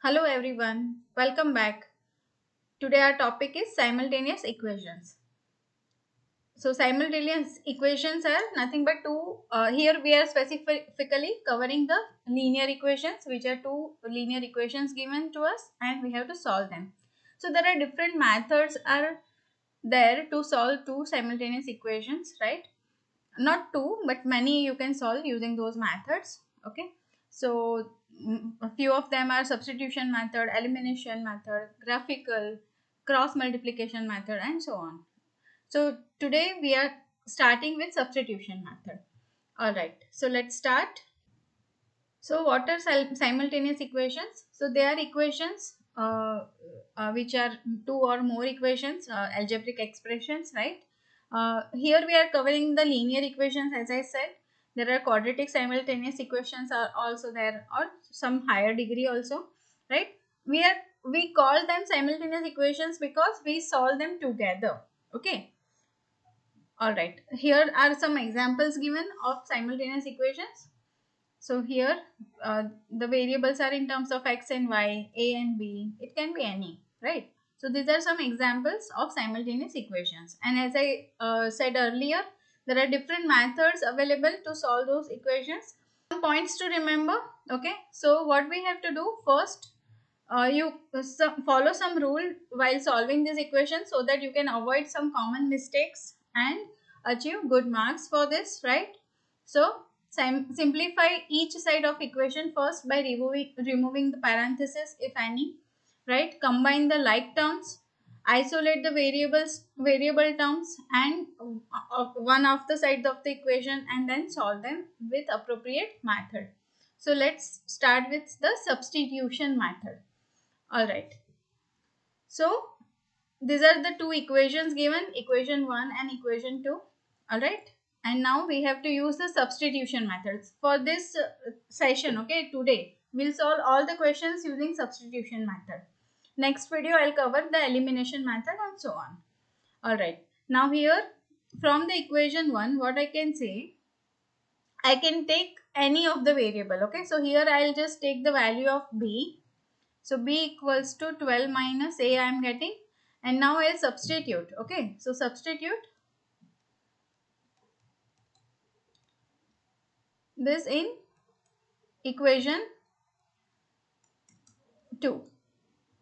Hello everyone, welcome back. Today our topic is simultaneous equations. So simultaneous equations are nothing but two, here we are specifically covering the linear equations, which are two linear equations given to us and we have to solve them. So there are different methods are there to solve two simultaneous equations, right? Not two but many you can solve using those methods. Okay, so a few of them are substitution method, elimination method, graphical, cross multiplication method, and so on. So today we are starting with substitution method. All right, so let's start. So what are simultaneous equations? So they are equations which are two or more equations, algebraic expressions, right? Here we are covering the linear equations. As I said, there are quadratic simultaneous equations are also there, or some higher degree also, right? We call them simultaneous equations because we solve them together. Okay. All right. Here are some examples given of simultaneous equations. So here the variables are in terms of x and y, a and b. It can be any, right? So these are some examples of simultaneous equations. And as I said earlier, there are different methods available to solve those equations. Some points to remember. Okay, so what we have to do first, you follow some rule while solving this equation so that you can avoid some common mistakes and achieve good marks for this, right? So simplify each side of equation first by removing the parenthesis if any, right? Combine the like terms, isolate the variable terms and one of the sides of the equation, and then solve them with appropriate method. So let's start with the substitution method. All right, so these are the two equations given, equation 1 and equation 2. All right, and now we have to use the substitution methods for this session. Okay, today we'll solve all the questions using substitution method. Next video I'll cover the elimination method and so on. All right, now here from the equation 1, what I can say, I can take any of the variable. Okay, so here I'll just take the value of b. So b equals to 12 minus a I am getting, and now I'll substitute. Okay, so substitute this in equation 2.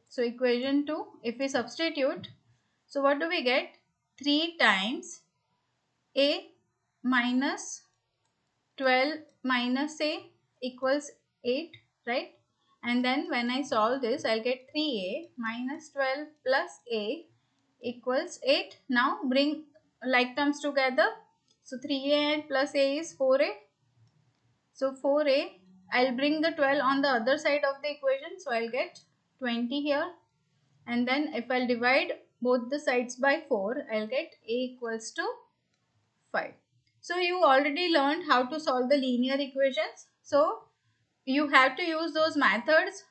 So equation 2, if we substitute, so what do we get? 3 times a minus 12 minus a equals 8, right? And then when I solve this, I'll get 3a minus 12 plus a equals 8. Now bring like terms together. So 3a and plus a is 4a. So 4a, I'll bring the 12 on the other side of the equation. So I'll get 20 here. And then if I'll divide both the sides by 4, I'll get a equals to 5. So you already learned how to solve the linear equations. So you have to use those methods,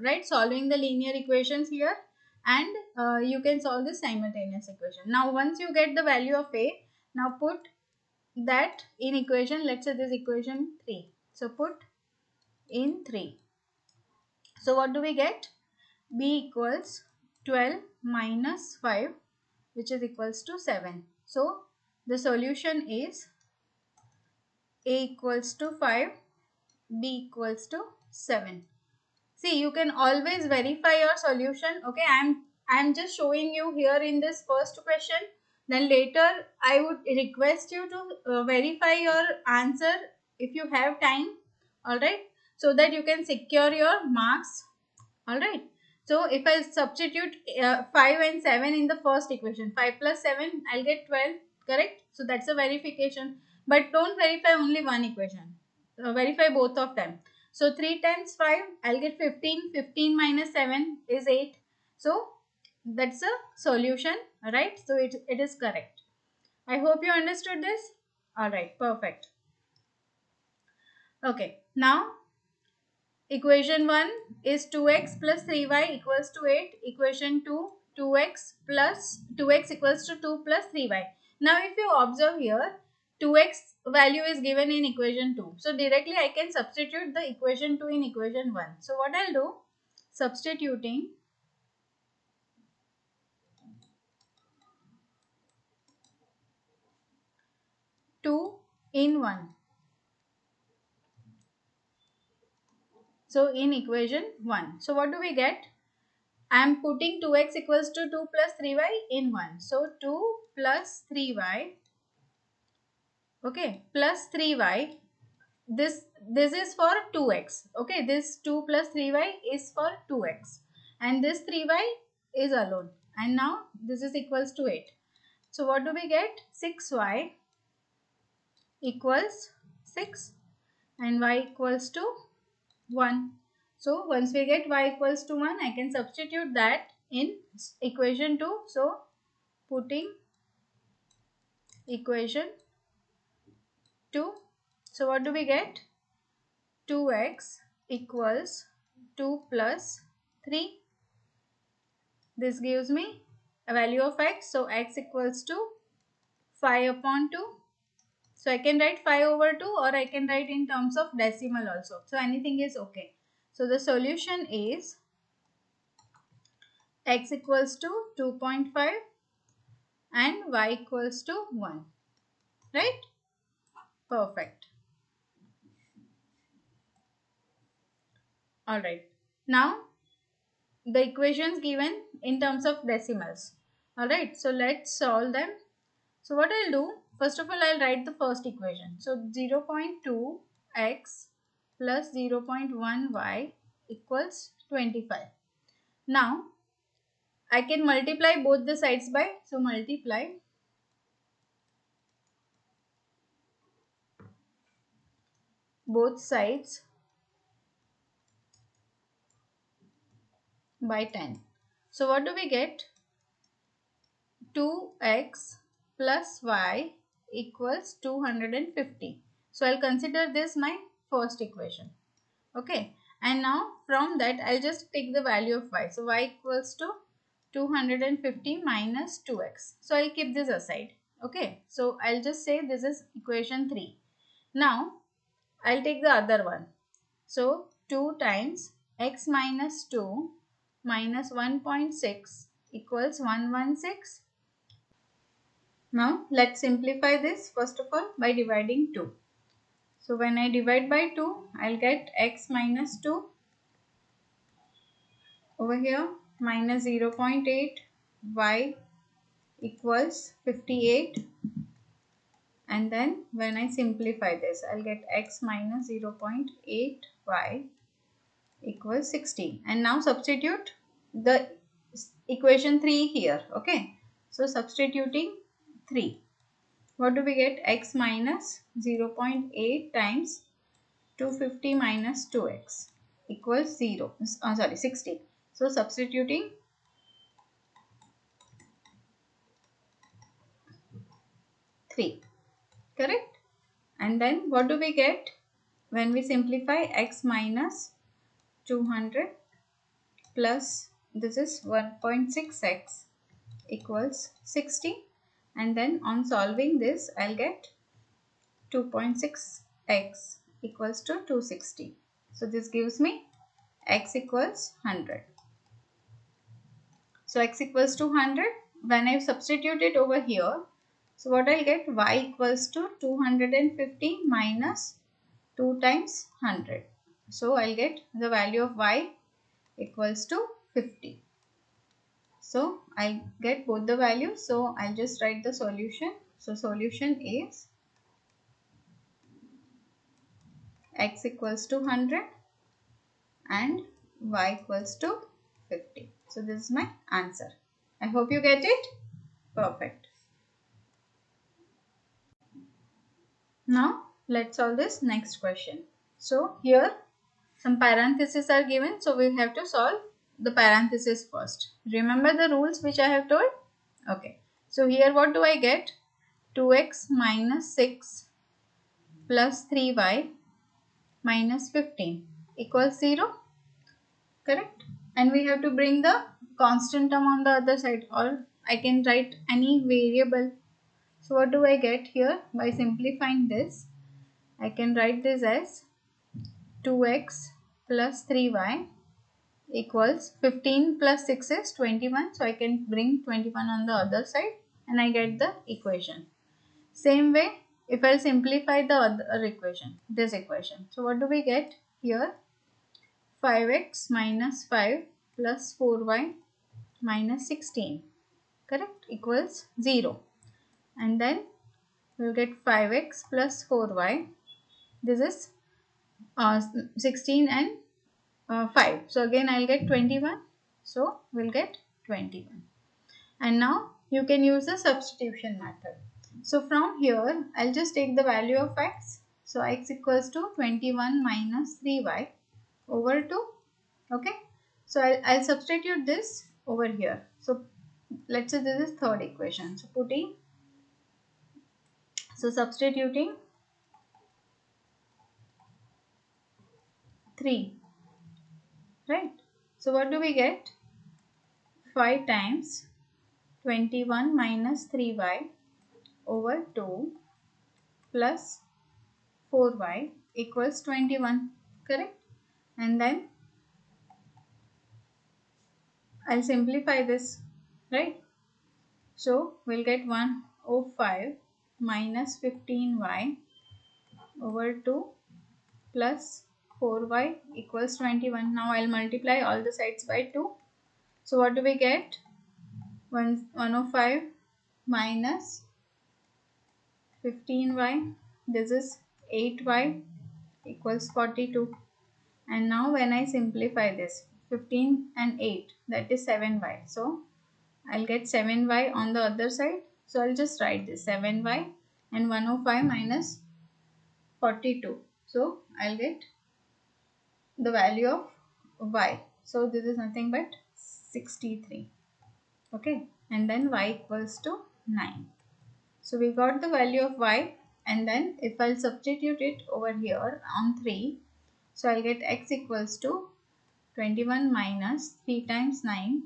right? Solving the linear equations here, and you can solve the simultaneous equation. Now once you get the value of a, now put that in equation, let's say this equation 3. So put in 3. So what do we get? B equals 12 minus 5, which is equals to 7. So the solution is a equals to 5, b equals to 7. See, you can always verify your solution. Okay, I'm just showing you here in this first question. Then later I would request you to verify your answer if you have time. All right, so that you can secure your marks. All right, so if I substitute 5 and 7 in the first equation, 5 plus 7, I'll get 12, correct? So that's a verification. But don't verify only one equation. Verify both of them. So 3 times 5, I'll get 15. 15 minus 7 is 8. So that's a solution, right? So it is correct. I hope you understood this. All right, perfect. Okay, now equation 1 is 2x plus 3y equals to 8. Equation 2, 2x plus 2x equals to 2 plus 3y. Now if you observe here, 2x value is given in equation 2. So directly I can substitute the equation 2 in equation 1. So what I'll do, substituting 2 in 1. So in equation 1. So what do we get? I am putting 2x equals to 2 plus 3y in 1. So 2 plus 3y, okay, plus 3y. This is for 2x. Okay, this 2 plus 3y is for 2x. And this 3y is alone. And now this is equals to 8. So what do we get? 6y equals 6 and y equals to 1. So once we get y equals to 1, I can substitute that in equation 2. So putting equation 2. So what do we get? 2x equals 2 plus 3. This gives me a value of x. So x equals to 5 upon 2. So I can write 5 over 2 or I can write in terms of decimal also. So anything is okay. So the solution is x equals to 2.5 and y equals to 1. Right? Perfect. Alright. Now the equations given in terms of decimals. Alright. So let's solve them. So what I'll do, first of all, I'll write the first equation. So 0.2x plus 0.1y equals 25. Now, I can multiply both the sides by, so multiply both sides by 10. So what do we get? 2x plus y equals 250. So I'll consider this my first equation. Okay, and now from that I'll just take the value of y. So y equals to 250 minus 2x. So I'll keep this aside. Okay, so I'll just say this is equation 3. Now I'll take the other one. So 2 times x minus 2 minus 1.6 equals 116. Now let's simplify this first of all by dividing 2. So when I divide by 2, I'll get x minus 2 over here minus 0.8 y equals 58, and then when I simplify this, I'll get x minus 0.8 y equals 16. And now substitute the equation 3 here. Okay, so substituting 3, what do we get? X minus 0.8 times 250 minus 2x equals 60. So substituting 3, correct? And then what do we get when we simplify? X minus 200 plus this is 1.6x equals 60, and then on solving this I'll get 2.6x equals to 260. So this gives me x equals 100. So x equals to 100. When I substitute it over here, so what I'll get? Y equals to 250 minus 2 times 100. So I'll get the value of y equals to 50. So I'll get both the values. So I'll just write the solution. So solution is x equals to 100 and y equals to 50. So this is my answer. I hope you get it. Perfect. Now let's solve this next question. So here some parentheses are given. So we have to solve the parentheses first. Remember the rules which I have told? Okay. So here what do I get? 2x minus 6 plus 3y minus 15 equals 0. Correct? And we have to bring the constant term on the other side, or I can write any variable. So what do I get here? By simplifying this, I can write this as 2x plus 3y equals 15 plus 6 is 21. So I can bring 21 on the other side and I get the equation. Same way, if I simplify the other equation, this equation. So what do we get here? 5x minus 5 plus 4y minus 16, correct, equals 0. And then we'll get 5x plus 4y. This is 16 and 5. So again I'll get 21. So we'll get 21. And now you can use the substitution method. So from here I'll just take the value of x. So x equals to 21 minus 3y over 2. Okay. So I'll substitute this over here. So let's say this is third equation. So substituting 3, right? So what do we get? 5 times 21 minus 3y over 2 plus 4y equals 21, correct? And then I'll simplify this, right? So we'll get 105 minus 15y over 2 plus 4y equals 21. Now I'll multiply all the sides by 2. So what do we get? 105 minus 15y, this is 8y equals 42. And now when I simplify this, 15 and 8, that is 7y. So I'll get 7y on the other side. So I'll just write this 7y and 105 minus 42. So I'll get the value of y. So this is nothing but 63. Okay. And then y equals to 9. So we got the value of y, and then if I'll substitute it over here on 3, so I'll get x equals to 21 minus 3 times 9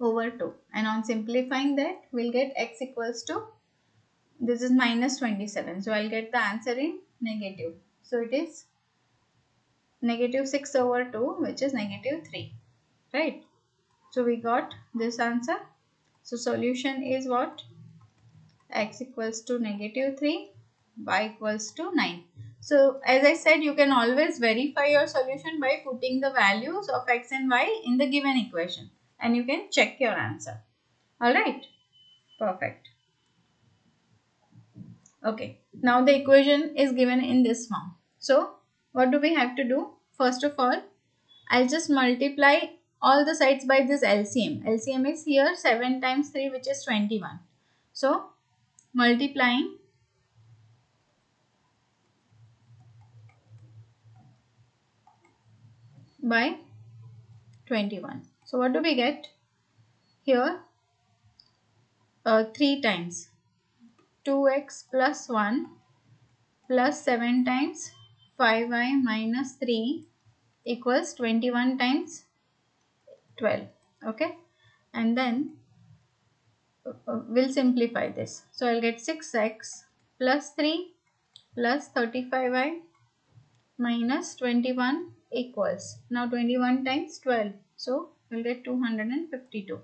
over 2. And on simplifying that, we'll get x equals to, this is minus 27. So I'll get the answer in negative. So it is negative 6 over 2, which is negative 3. Right? So we got this answer. So solution is what? X equals to negative 3, y equals to 9. So as I said, you can always verify your solution by putting the values of x and y in the given equation, and you can check your answer. Alright, perfect. Okay, now the equation is given in this form. So what do we have to do? First of all, I'll just multiply all the sides by this LCM. LCM is here 7 times 3, which is 21. So multiplying by 21. So what do we get? Here 3 times 2x plus 1 plus 7 times 5y minus 3 equals 21 times 12. Okay. And then we'll simplify this. So I'll get 6x plus 3 plus 35y minus 21 equals, now 21 times 12. So we'll get 252.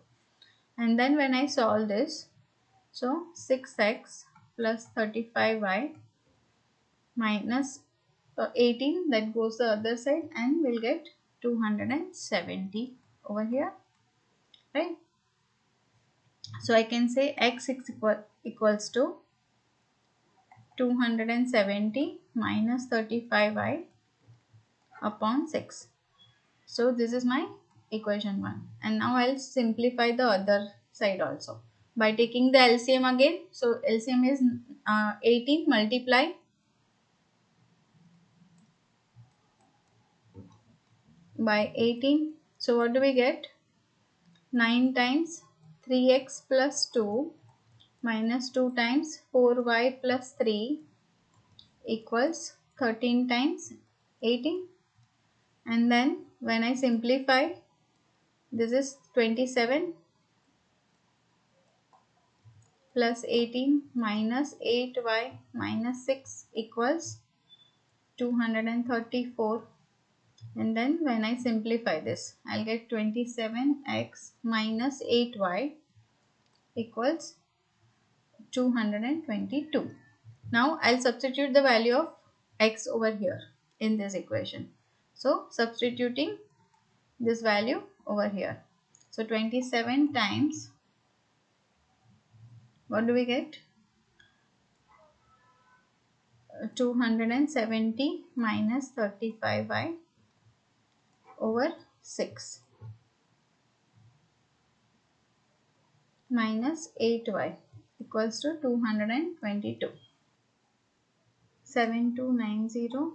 And then when I solve this, so 6x plus 35y minus 18, that goes the other side, and we'll get 270 over here, right? So I can say x equals to 270 minus 35y upon 6. So this is my equation 1. And now I'll simplify the other side also by taking the LCM again. So LCM is 18, multiply by 18. So what do we get? 9 times 3x plus 2 minus 2 times 4y plus 3 equals 13 times 18. And then when I simplify, this is 27 plus 18 minus 8y minus 6 equals 234. And then when I simplify this, I'll get 27x minus 8y equals 222. Now I'll substitute the value of x over here in this equation. So substituting this value over here. So 27 times, what do we get? 270 minus 35y over 6 minus 8y equals to 222. 7290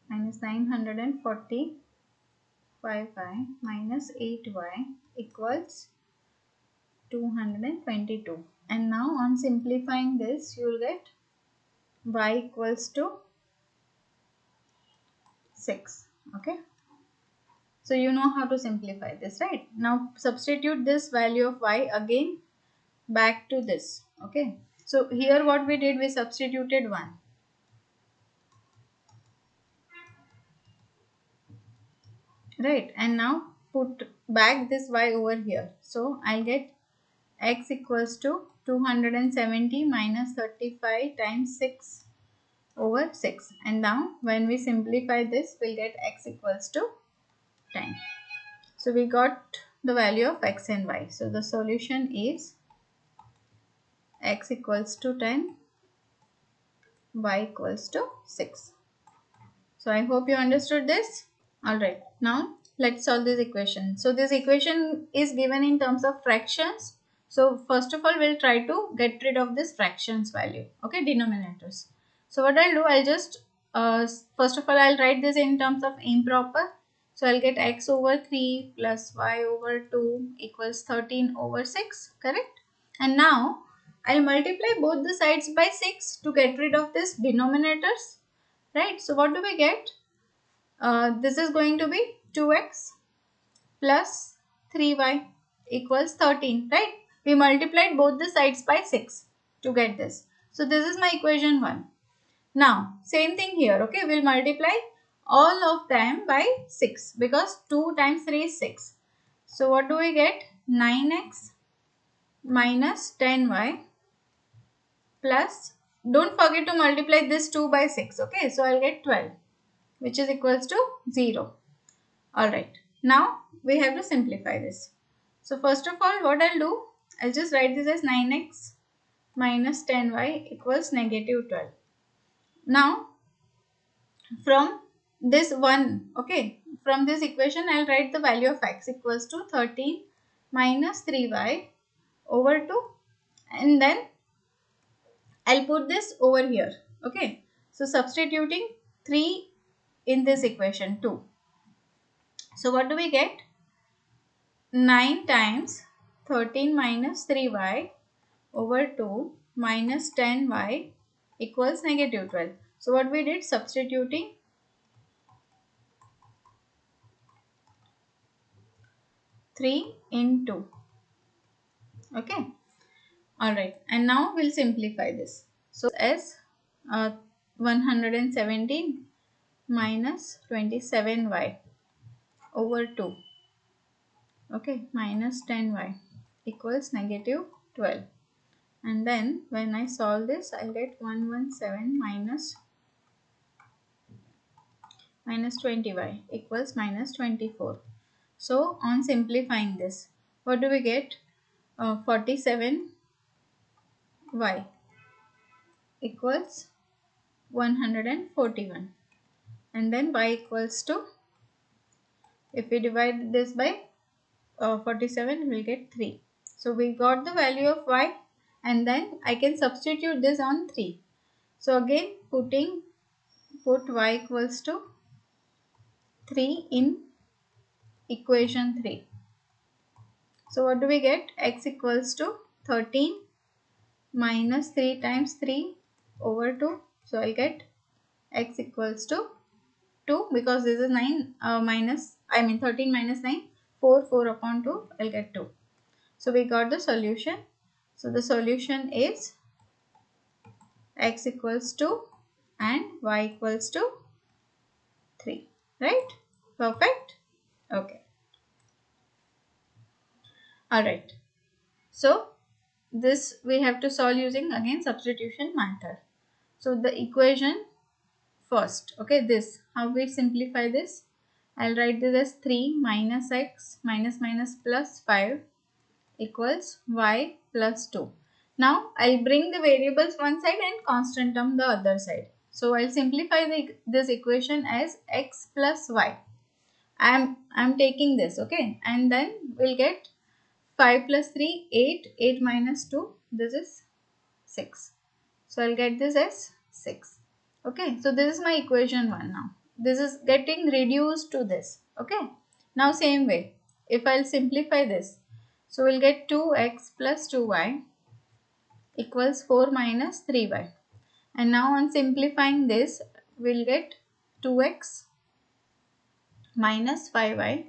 minus 945y minus 8y equals 222. And now on simplifying this, you will get y equals to 6. Okay. So you know how to simplify this, right? Now substitute this value of y again back to this. Okay. So here what we did, we substituted 1. Right. And now put back this y over here. So I'll get x equals to 270 minus 35 times 6 over 6. And now when we simplify this, we'll get x equals to 10. So we got the value of x and y. So the solution is x equals to 10, y equals to 6. So I hope you understood this. Alright, now let's solve this equation. So this equation is given in terms of fractions. So first of all, we'll try to get rid of this fractions value. Okay, denominators. So what I'll do, I'll just, first of all, I'll write this in terms of improper. So I'll get x over 3 plus y over 2 equals 13 over 6, correct? And now I'll multiply both the sides by 6 to get rid of this denominators, right? So what do we get? This is going to be 2x plus 3y equals 13, right? We multiplied both the sides by 6 to get this. So this is my equation 1. Now, same thing here, okay? We'll multiply all of them by 6 because 2 times 3 is 6. So what do we get? 9x minus 10y plus, don't forget to multiply this 2 by 6, okay? So I'll get 12, which is equals to 0. Alright, now we have to simplify this. So first of all, what I'll do, I'll just write this as 9x minus 10y equals negative 12. Now, from this 1, okay, from this equation, I'll write the value of x equals to 13 minus 3y over 2, and then I'll put this over here, okay. So substituting 3 in this equation 2. So what do we get? 9 times 13 minus 3y over 2 minus 10y equals negative 12. So what we did, substituting 3 in 2. Okay. Alright. And now we'll simplify this. So as 117 minus 27y over 2. Okay. Minus 10y equals negative 12. And then when I solve this, I'll get 117 minus 20y equals minus 24. So on simplifying this, what do we get? 47y equals 141. And then y equals to, if we divide this by 47, we'll get 3. So we got the value of y, and then I can substitute this on 3. So again put y equals to 3 in equation 3. So what do we get? X equals to 13 minus 3 times 3 over 2. So I'll get x equals to 2 because this is 9 13 minus 9, 4 upon 2, I'll get 2. So we got the solution. So the solution is x equals to and y equals to 3, right? Perfect. Okay. Alright. So this we have to solve using again substitution method. So the equation first, okay, this, how we simplify this? I'll write this as 3 minus x minus minus plus 5 equals y plus 2. Now I'll bring the variables one side and constant term the other side. So I'll simplify this equation as x plus y. I'm taking this, okay, and then we'll get 5 plus 3 8, 8 minus 2, this is 6. So I'll get this as 6. Okay, so this is my equation 1 now. This is getting reduced to this. Okay, now same way, if I'll simplify this, so we'll get 2x plus 2y equals 4 minus 3y. And now on simplifying this, we'll get 2x minus 5y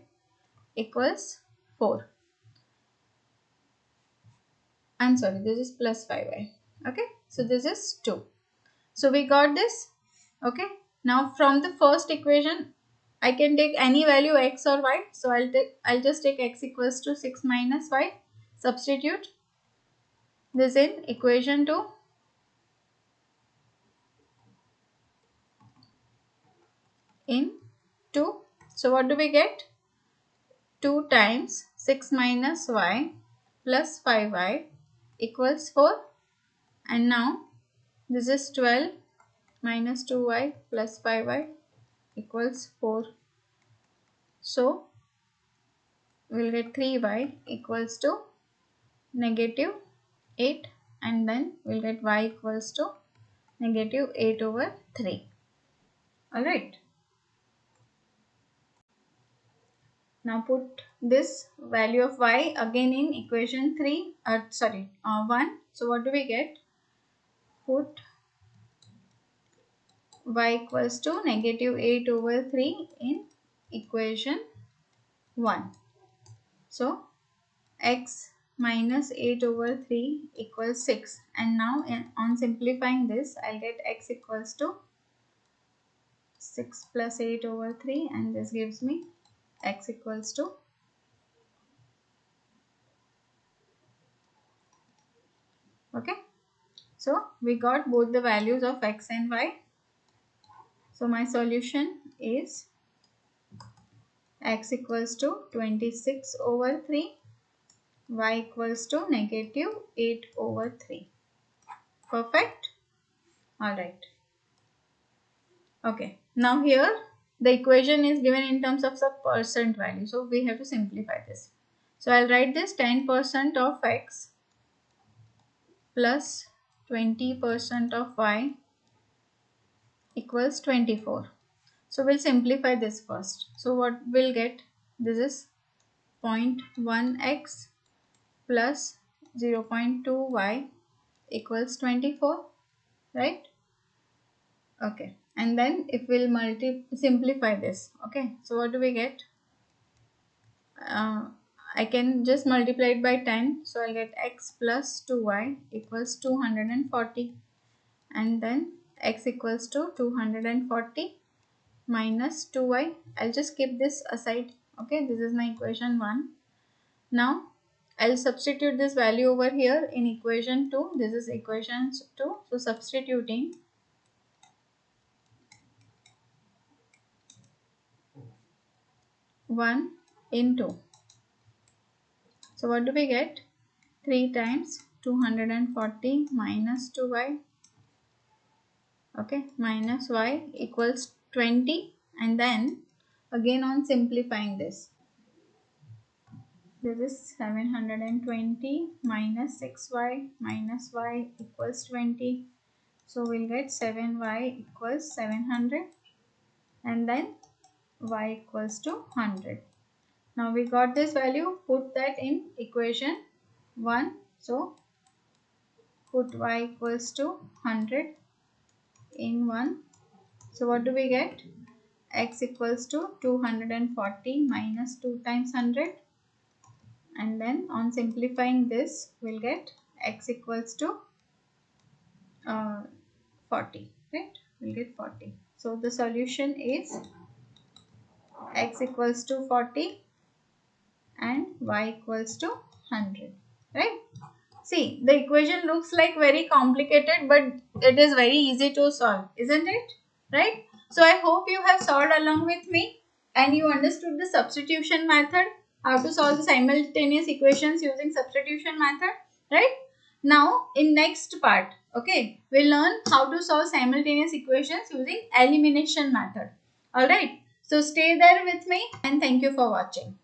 equals 4. I'm sorry, this is plus 5y. Okay, so this is 2. So we got this. Okay, now from the first equation I can take any value x or y. So I'll just take x equals to 6 minus y. Substitute this in equation 2. In 2. So what do we get? 2 times 6 minus y plus 5y equals 4. And now this is 12 minus 2y plus 5y equals 4. So we'll get 3y equals to negative 8, and then we'll get y equals to negative 8 over 3. Alright. Now put this value of y again in equation 1. So what do we get? Put y equals to negative 8 over 3 in equation 1. So x minus 8 over 3 equals 6. And now on simplifying this, I'll get x equals to 6 plus 8 over 3, and this gives me x equals to okay. So we got both the values of x and y. So my solution is x equals to 26 over 3, y equals to negative 8 over 3. Perfect. Alright. Okay. Now here the equation is given in terms of some percent value. So we have to simplify this. So I'll write this 10% of x plus 20% of y equals 24. So we'll simplify this first. So what we'll get? This is 0.1x plus 0.2y equals 24, right? Okay. And then if we'll simplify this, okay. So what do we get? I can just multiply it by 10. So I'll get x plus 2y equals 240. And then x equals to 240 minus 2y. I'll just keep this aside. Okay, this is my equation 1. Now I'll substitute this value over here in equation 2. This is equation 2. So substituting 1 in 2. So what do we get? 3 times 240 minus 2y. Okay, minus y equals 20. And then again on simplifying this, this is 720 minus 6y minus y equals 20. So we'll get 7y equals 700, and then y equals to 100. Now we got this value, put that in equation 1. So put y equals to 100 in 1. So what do we get? X equals to 240 minus 2 times 100. And then on simplifying this, we'll get x equals to 40, right? We'll get 40. So the solution is x equals to 40 and y equals to 100, right? See, the equation looks like very complicated, but it is very easy to solve, isn't it? Right? So I hope you have solved along with me and you understood the substitution method, how to solve the simultaneous equations using substitution method, right? Now, in next part, okay, we'll learn how to solve simultaneous equations using elimination method. Alright, so stay there with me and thank you for watching.